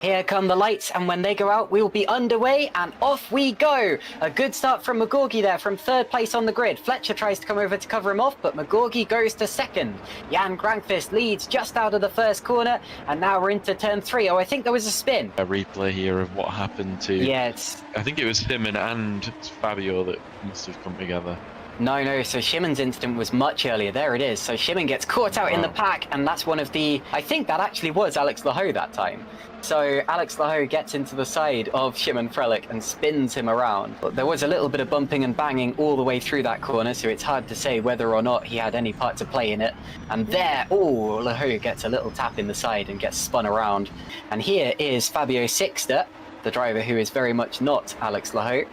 Here come the lights, and when they go out, we'll be underway, and off we go. A good start from McGorgy there, from third place on the grid. Fletcher tries to come over to cover him off, but McGorgy goes to second. Jan Grankvist leads just out of the first corner, and now we're into turn 3. Oh, I think there was a spin. A replay here of what happened to... Yeah, I think it was Simon and Fabio that must have come together. No, so Shimon's incident was much earlier. There it is. So Shimon gets caught out in the pack, and that's one of the... I think that actually was Alex Laho that time. So Alex Laho gets into the side of Shimon Frelich and spins him around. But there was a little bit of bumping and banging all the way through that corner, so it's hard to say whether or not he had any part to play in it. And there, Laho gets a little tap in the side and gets spun around. And here is Fabio Sixter, the driver who is very much not Alex Laho.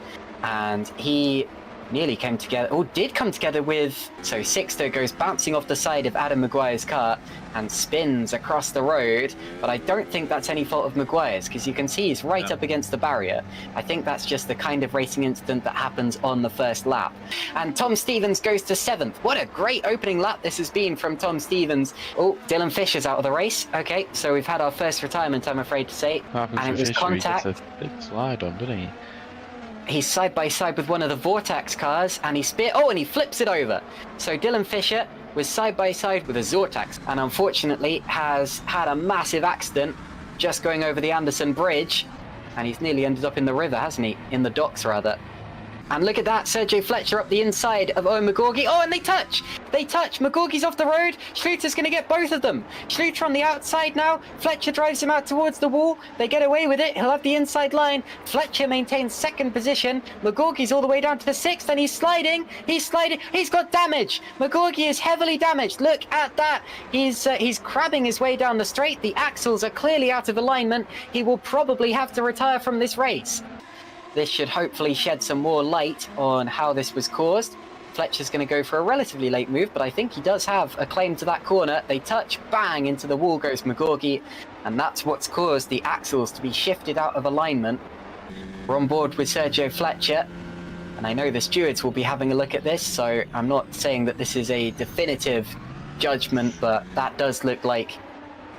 And he nearly came together, did come together with, so Sixter goes bouncing off the side of Adam Maguire's car and spins across the road, but I don't think that's any fault of Maguire's, because you can see he's right up against the barrier. I think that's just the kind of racing incident that happens on the first lap. And Tom Stevens goes to 7th. What a great opening lap this has been from Tom Stevens. Oh, Dylan Fisher's out of the race. Okay, so we've had our first retirement, I'm afraid to say. And it was contact. He gets a big slide on, didn't he? He's side by side with one of the Vortex cars, and he and he flips it over. So Dylan Fisher was side by side with a Vortex, and unfortunately has had a massive accident just going over the Anderson Bridge, and he's nearly ended up in the river, hasn't he? In the docks, rather. And look at that, Sergio Fletcher up the inside of Owen McGorgy. Oh, and they touch! They touch! McGorgy's off the road. Schluter's going to get both of them. Schluter on the outside now. Fletcher drives him out towards the wall. They get away with it. He'll have the inside line. Fletcher maintains second position. McGorgy's all the way down to the 6th, and he's sliding. He's sliding. He's got damage. McGorgy is heavily damaged. Look at that. He's crabbing his way down the straight. The axles are clearly out of alignment. He will probably have to retire from this race. This should hopefully shed some more light on how this was caused. Fletcher's going to go for a relatively late move, but I think he does have a claim to that corner. They touch, bang, into the wall goes McGorgy, and that's what's caused the axles to be shifted out of alignment. We're on board with Sergio Fletcher, and I know the stewards will be having a look at this, so I'm not saying that this is a definitive judgment, but that does look like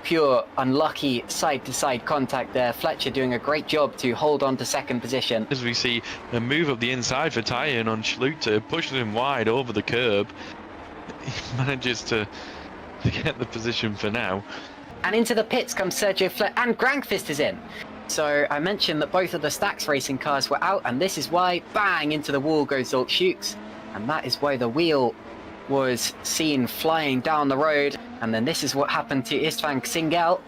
pure unlucky side-to-side contact there. Fletcher doing a great job to hold on to second position. As we see a move up the inside for Tyen on Schluter, pushes him wide over the curb. He manages to get the position for now. And into the pits comes Sergio Fletcher, and Grankvist is in. So I mentioned that both of the Stax Racing cars were out, and this is why, bang, into the wall goes Zolt Schukes. And that is why the wheel was seen flying down the road, and then this is what happened to Istvan Singel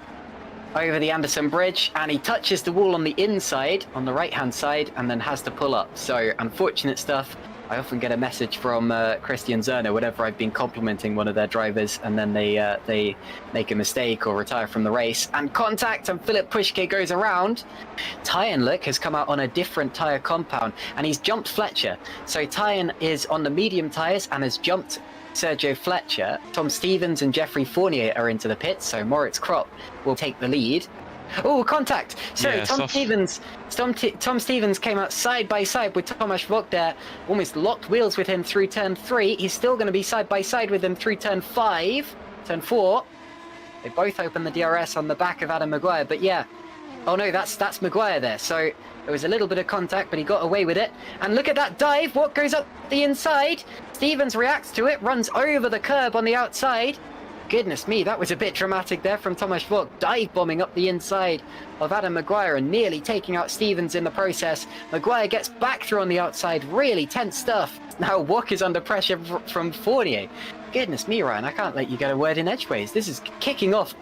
over the Anderson Bridge, and he touches the wall on the inside, on the right-hand side, and then has to pull up. So unfortunate stuff. I often get a message from Christian Zerner whenever I've been complimenting one of their drivers, and then they make a mistake or retire from the race. And contact, and Philip Pushke goes around. Tyen, look, has come out on a different tyre compound, and he's jumped Fletcher. So Tyen is on the medium tyres and has jumped Sergio Fletcher. Tom Stevens and Jeffrey Fournier are into the pits, so Moritz Kropp will take the lead. Oh, contact! Sorry, yeah, Tom Stevens came out side by side with Tomasz Vok there, almost locked wheels with him through turn 3. He's still going to be side by side with him through turn 5, turn 4. They both open the DRS on the back of Adam Maguire, but yeah. Oh no, that's Maguire there. So there was a little bit of contact, but he got away with it. And look at that dive! What goes up the inside? Stevens reacts to it, runs over the curb on the outside. Goodness me, that was a bit dramatic there from Tomasz Vok, dive bombing up the inside of Adam Maguire and nearly taking out Stevens in the process. Maguire gets back through on the outside, really tense stuff. Now Vok is under pressure from Fournier. Goodness me, Ryan, I can't let you get a word in edgeways. This is kicking off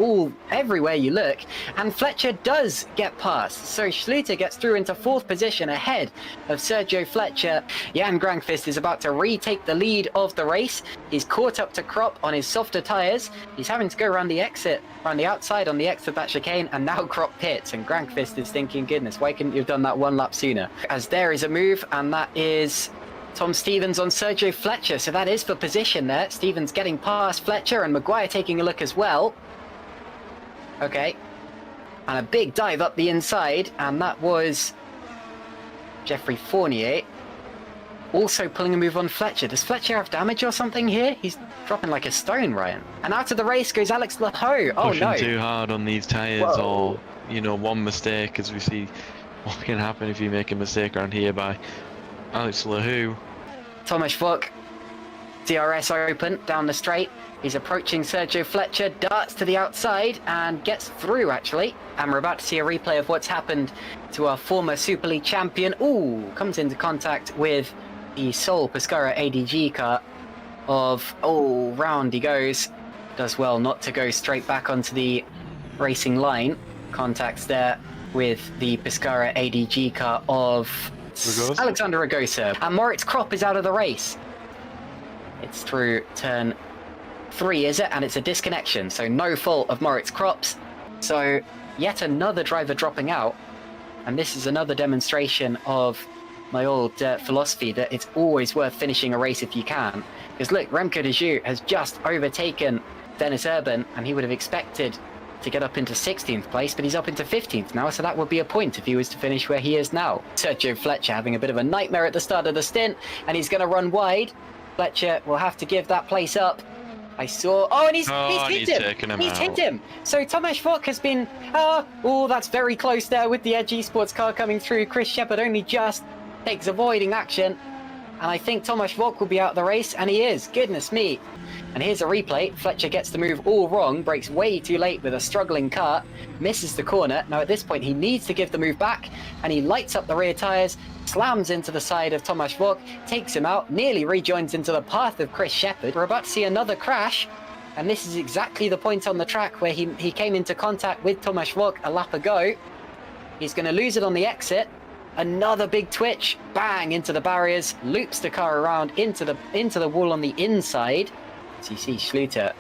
everywhere you look, and Fletcher does get past. So Schluter gets through into 4th position ahead of Sergio Fletcher. Jan Grankvist is about to retake the lead of the race. He's caught up to Kropp on his softer tyres. He's having to go around the outside on the exit of that chicane, and now Kropp pits, and Grankvist is thinking, goodness, why couldn't you have done that one lap sooner? As there is a move, and that is Tom Stevens on Sergio Fletcher, so that is for position there. Stevens getting past Fletcher, and Maguire taking a look as well. Okay. And a big dive up the inside, and that was Jeffrey Fournier also pulling a move on Fletcher. Does Fletcher have damage or something here? He's dropping like a stone, Ryan. And out of the race goes Alex Laho. Oh, pushing no. Too hard on these tyres, or you know, one mistake, as we see what can happen if you make a mistake around here by Alex Lahoo. Thomas Vogt, DRS open down the straight. He's approaching Sergio Fletcher, darts to the outside and gets through actually. And we're about to see a replay of what's happened to our former Super League champion. Ooh, comes into contact with the Sol Pescara ADG car of, oh, round he goes. Does well not to go straight back onto the racing line. Contacts there with the Pescara ADG car of Ragosa? Alexander Ragosa. And Moritz Kropp is out of the race. It's through turn 3, is it? And it's a disconnection, so no fault of Moritz Kropp's. So yet another driver dropping out. And this is another demonstration of my old philosophy that it's always worth finishing a race if you can. Because look, Remco de Joux has just overtaken Dennis Urban, and he would have expected to get up into 16th place, but he's up into 15th now, so that would be a point if he was to finish where he is now. Sergio Fletcher having a bit of a nightmare at the start of the stint, and he's going to run wide. Fletcher will have to give that place up. I saw... Oh, and he's hit him! He's hit him! So Tomasz Vogt has been... Oh, that's very close there with the Edge Esports car coming through. Chris Shepherd only just takes avoiding action. And I think Tomasz Vogt will be out of the race, and he is. Goodness me. And here's a replay. Fletcher gets the move all wrong, brakes way too late with a struggling car, misses the corner. Now at this point he needs to give the move back, and he lights up the rear tyres, slams into the side of Tomasz Vogt, takes him out, nearly rejoins into the path of Chris Shepherd. We're about to see another crash, and this is exactly the point on the track where he came into contact with Tomasz Vogt a lap ago. He's going to lose it on the exit. Another big twitch, bang into the barriers, loops the car around into the wall on the inside. So you see Schluter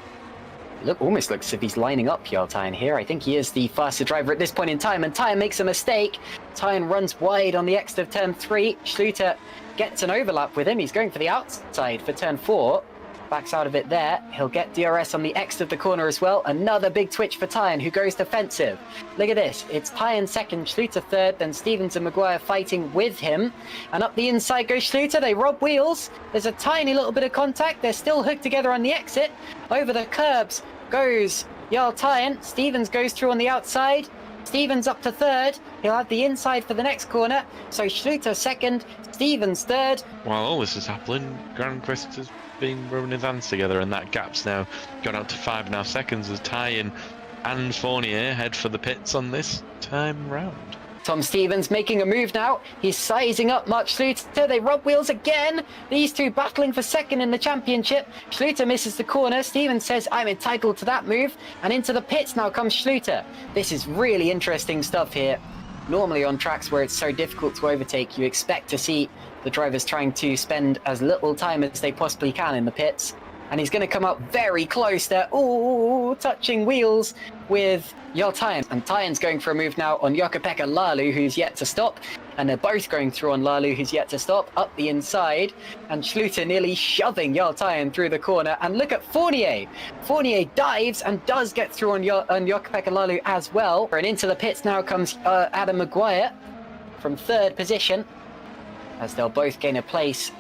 almost looks as if he's lining up Jarl here. I think he is the faster driver at this point in time, and Tyne makes a mistake. Tyne runs wide on the exit of turn 3. Schluter gets an overlap with him. He's going for the outside for turn 4. Backs out of it there. He'll get DRS on the exit of the corner as well. Another big twitch for Tyne, who goes defensive. Look at this. It's Tyne second, Schluter third, then Stevens and Maguire fighting with him. And up the inside goes Schluter. They rob wheels. There's a tiny little bit of contact. They're still hooked together on the exit. Over the curbs goes Jarl Tyne. Stevens goes through on the outside. Stevens up to third. He'll have the inside for the next corner. So Schluter second, Stevens third. While all this is happening, Grandquist has been rubbing his hands together, and that gap's now gone out to 5.5 seconds as Tyne and Fournier head for the pits on this time round. Tom Stevens making a move now. He's sizing up Mark Schluter. They rub wheels again. These two battling for second in the championship. Schluter misses the corner. Stevens says, I'm entitled to that move. And into the pits now comes Schluter. This is really interesting stuff here. Normally on tracks where it's so difficult to overtake, you expect to see the drivers trying to spend as little time as they possibly can in the pits. And he's going to come up very close there. Ooh, touching wheels with Jarl Tyne. And Tyne's going for a move now on Jukka-Pekka Laulu, who's yet to stop. And they're both going through on Laulu, who's yet to stop, up the inside. And Schluter nearly shoving Jarl Tyne through the corner. And look at Fournier. Fournier dives and does get through on Jukka-Pekka Laulu as well. And into the pits now comes Adam Maguire from third position, as they'll both gain a place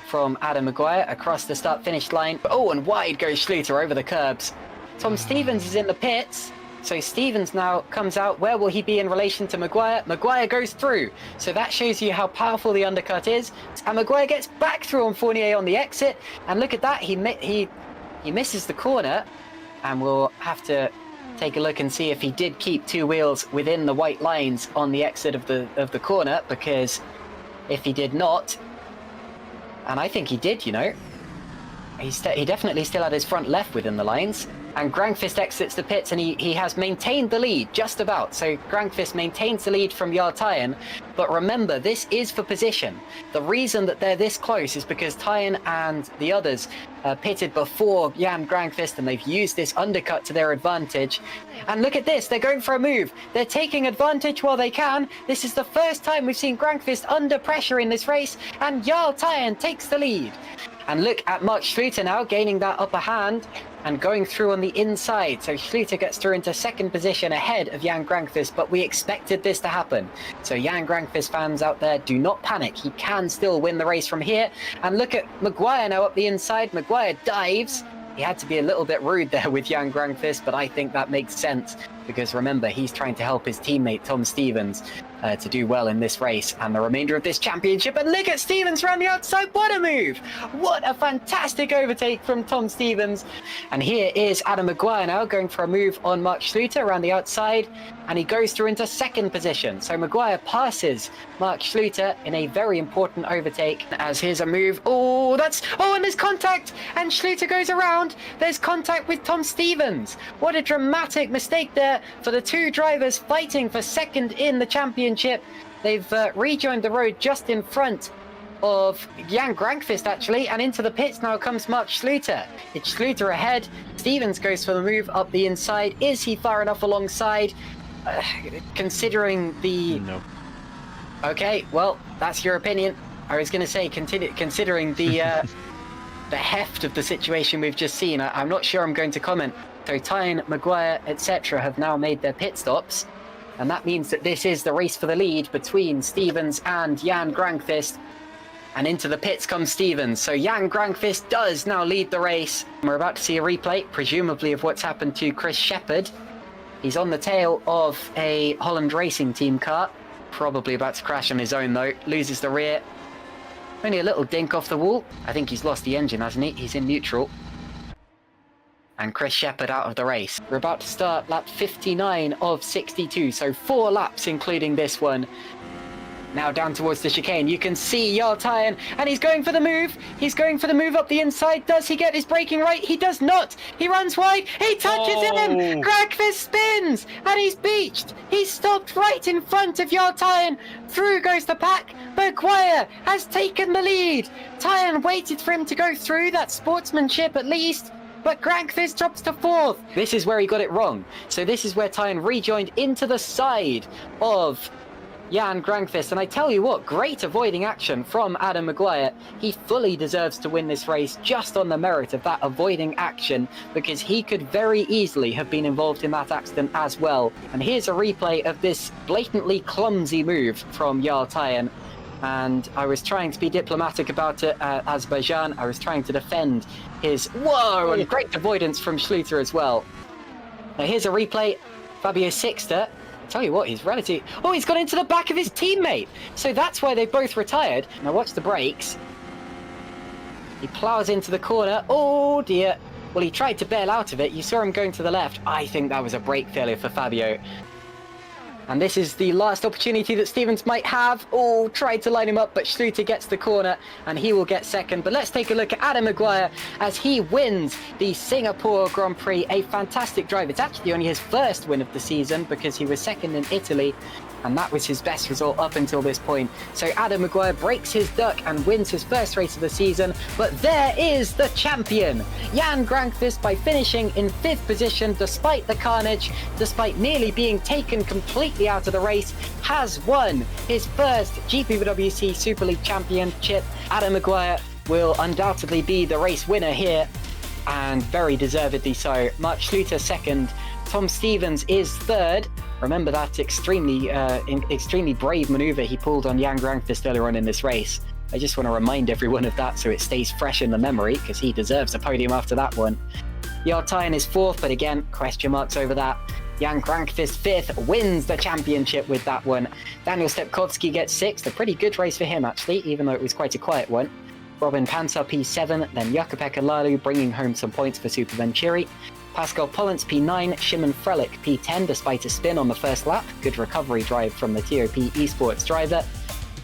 from Adam Maguire across the start-finish line. Oh, and wide goes Schluter over the curbs. Tom Stevens is in the pits, so Stevens now comes out. Where will he be in relation to Maguire? Maguire goes through, so that shows you how powerful the undercut is. And Maguire gets back through on Fournier on the exit, and look at that, he misses the corner, and we'll have to take a look and see if he did keep two wheels within the white lines on the exit of the corner, because if he did not, and I think he did, you know, he definitely still had his front left within the lines. And Grangqvist exits the pits, and he has maintained the lead, just about. So Grangqvist maintains the lead from Jarl Tyne. But remember, this is for position. The reason that they're this close is because Tyne and the others pitted before Jan Grangqvist, and they've used this undercut to their advantage. And look at this, they're going for a move. They're taking advantage while they can. This is the first time we've seen Grangqvist under pressure in this race, and Jarl Tyne takes the lead. And look at Mark Schluter now gaining that upper hand and going through on the inside. So Schluter gets through into second position ahead of Jan Grangqvist, but we expected this to happen. So Jan Grangqvist fans out there, do not panic. He can still win the race from here. And look at Maguire now up the inside. Maguire dives. He had to be a little bit rude there with Jan Grangqvist, but I think that makes sense. because remember, he's trying to help his teammate Tom Stevens to do well in this race and the remainder of this championship. And look at Stevens around the outside. What a move! What a fantastic overtake from Tom Stevens. And here is Adam Maguire now going for a move on Mark Schluter around the outside, and he goes through into second position. So Maguire passes Mark Schluter in a very important overtake. As here's a move. And there's contact, and Schluter goes around. There's contact with Tom Stevens. What a dramatic mistake there for the two drivers fighting for second in the championship. They've rejoined the road just in front of Jan Grankvist, actually, and into the pits now comes Mark Schluter. It's Schluter ahead. Stevens goes for the move up the inside. Is he far enough alongside? Considering the... No. Okay, well, that's your opinion. I was going to say, considering the the heft of the situation we've just seen, I'm not sure I'm going to comment. So Tyne, Maguire, etc. have now made their pit stops, and that means that this is the race for the lead between Stevens and Jan Grankvist. And into the pits comes Stevens. So Jan Grankvist does now lead the race. We're about to see a replay, presumably of what's happened to Chris Shepherd. He's on the tail of a Holland Racing Team car. Probably about to crash on his own though. Loses the rear. Only a little dink off the wall. I think he's lost the engine, hasn't he? He's in neutral. And Chris Shepherd out of the race. We're about to start lap 59 of 62. So 4 laps including this one. Now down towards the chicane. You can see Jarl Tyne, and he's going for the move. He's going for the move up the inside. Does he get his braking right? He does not. He runs wide. He touches him. Grankvist spins, and he's beached. He's stopped right in front of Jarl Tyne. Through goes the pack. Maguire has taken the lead. Tyne waited for him to go through. That sportsmanship at least. But Grankvist drops to 4th. This is where he got it wrong. So this is where Tyne rejoined into the side of Jan Grankvist, and I tell you what, great avoiding action from Adam Maguire. He fully deserves to win this race just on the merit of that avoiding action, because he could very easily have been involved in that accident as well. And here's a replay of this blatantly clumsy move from Jarl Tyne. And I was trying to be diplomatic about it at Azerbaijan. I was trying to defend his... Whoa! And great avoidance from Schluter as well. Now here's a replay. Fabio Sixter. Tell you what, he's relative. Oh, he's got into the back of his teammate. So that's why they both retired. Now watch the brakes. He plows into the corner. Oh dear. Well, he tried to bail out of it. You saw him going to the left. I think that was a brake failure for Fabio. And this is the last opportunity that Stevens might have. Oh, tried to line him up, but Schluter gets the corner and he will get second. But let's take a look at Adam Maguire as he wins the Singapore Grand Prix. A fantastic drive. It's actually only his first win of the season because he was second in Italy. And that was his best result up until this point. So Adam Maguire breaks his duck and wins his first race of the season. But there is the champion, Jan Grankvist, by finishing in 5th position despite the carnage, despite nearly being taken completely out of the race, has won his first GPVWC Super League Championship. Adam Maguire will undoubtedly be the race winner here, and very deservedly so. Mark Schluter second. Tom Stevens is 3rd. Remember that extremely brave maneuver he pulled on Jan Grankvist earlier on in this race. I just want to remind everyone of that so it stays fresh in the memory, because he deserves a podium after that one. Jarl Tyne is 4th, but again, question marks over that. Jan Grankvist 5th, wins the championship with that one. Daniel Stepkowski gets 6th, a pretty good race for him actually, even though it was quite a quiet one. Robin Panzer P7, then Jakub Lalu bringing home some points for Super Venturi. Pascal Pollens P9, Shimon Frelich P10 despite a spin on the first lap. Good recovery drive from the TOP Esports driver.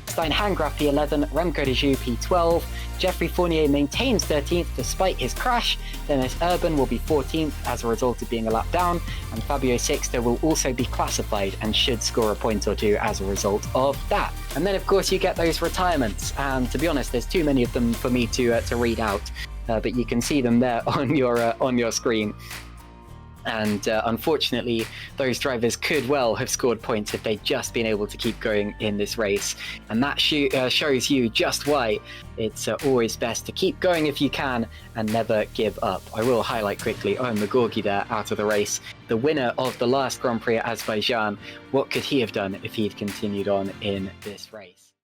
Stein Hangraf P11, Remco de Joux P12. Jeffrey Fournier maintains 13th despite his crash. Dennis Urban will be 14th as a result of being a lap down. And Fabio Sixter will also be classified and should score a point or two as a result of that. And then of course you get those retirements. And to be honest, there's too many of them for me to read out. But you can see them there on your screen. And unfortunately, those drivers could well have scored points if they'd just been able to keep going in this race. And that shows you just why it's always best to keep going if you can and never give up. I will highlight quickly Owen Magorgi there out of the race, the winner of the last Grand Prix at Azerbaijan. What could he have done if he'd continued on in this race?